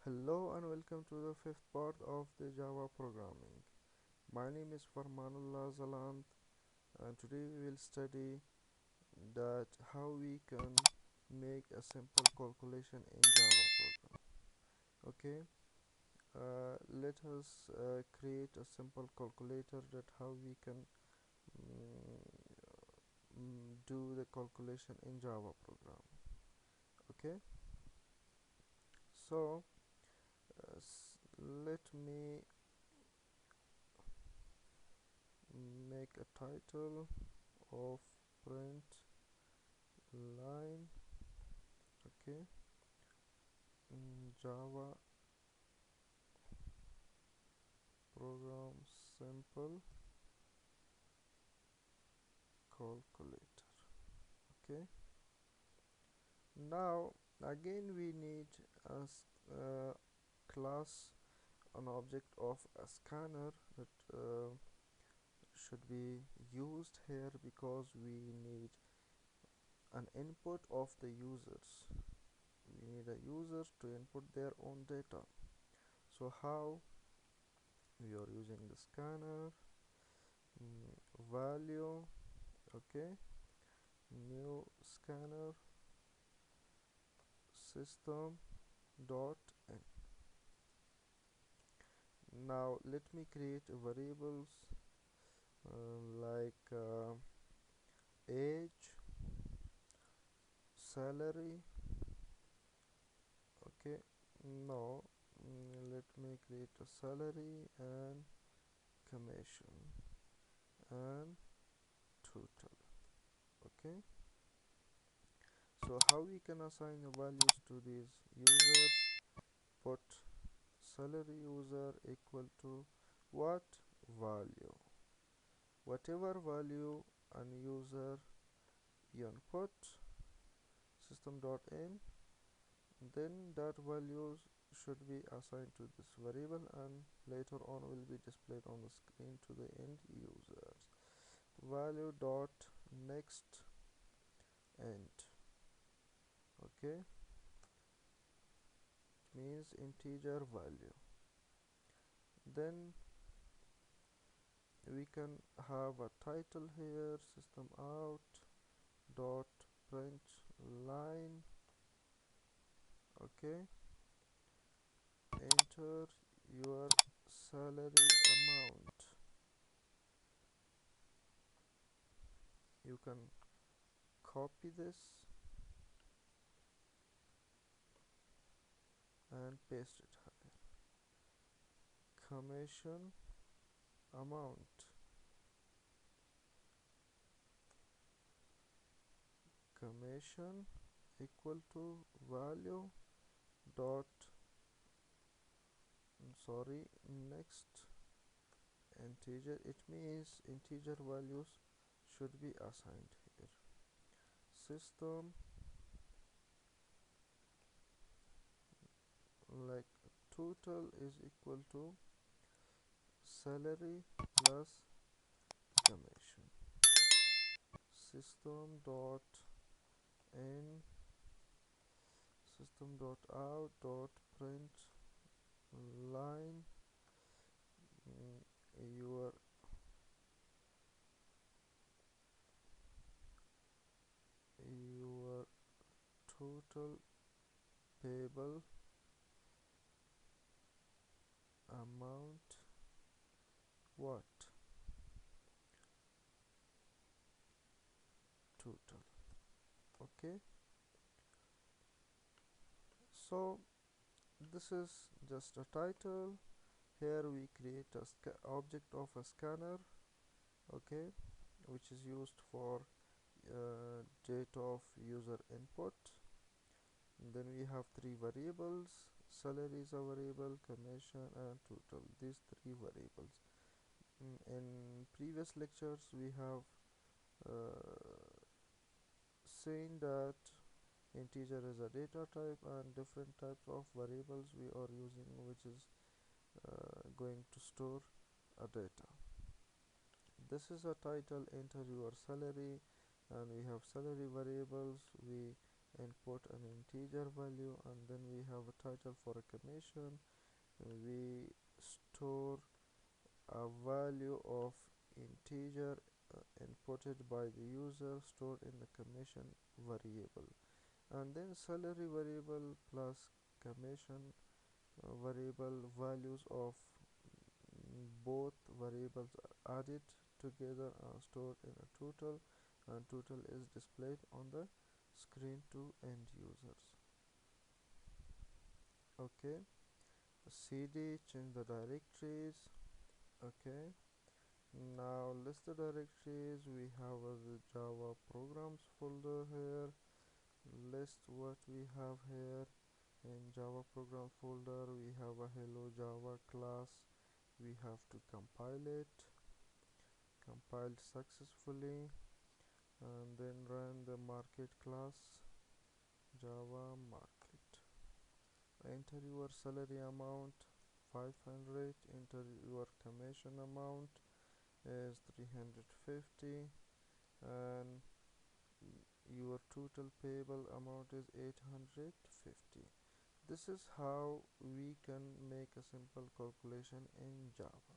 Hello and welcome to the fifth part of the Java programming. My name is Farmanullah Zalant and today we will study that how we can make a simple calculation in Java program. Okay, let us create a simple calculator that how we can do the calculation in Java program. Okay, so let me make a title of print line. Okay, Java program simple calculator. Okay, now again we need a class, an object of a scanner that should be used here because we need an input of the users. We need a user to input their own data. So how we are using the scanner value. Okay, new scanner system dot in. Now let me create variables like age, salary. Okay, no, let me create a salary and commission and total. Okay, so how we can assign the values to these users? Put salary user equal to what value, whatever value an user input system.in, then that values should be assigned to this variable and later on will be displayed on the screen to the end users. Value dot next int. Okay, means integer value. Then we can have a title here, system out dot print line. Okay, enter your salary amount. You can copy this and paste it here. Commission amount, commission equal to value dot next integer. It means integer values should be assigned here. System like total is equal to salary plus commission. System dot in, system dot out dot print line your total payable amount what total. Okay, so this is just a title. Here we create a object of a scanner. Okay, which is used for data of user input. And then we have three variables: salary is a variable, commission and total, these three variables. In previous lectures we have seen that integer is a data type and different types of variables we are using, which is going to store a data. This is a title, enter your salary, and we have salary variables. We input an integer value, and then we have a title for a commission. We store a value of integer inputted by the user stored in the commission variable, and then salary variable plus commission variable values of both variables are added together and stored in a total, and total is displayed on the screen to end users. Okay, cd change the directories. Okay, now list the directories. We have the java programs folder here. List what we have here. In java program folder we have a hello java class. We have to compile it. Compiled successfully, and then run the market class java market. Enter your salary amount 500. Enter your commission amount is 350, and your total payable amount is 850. This is how we can make a simple calculation in Java.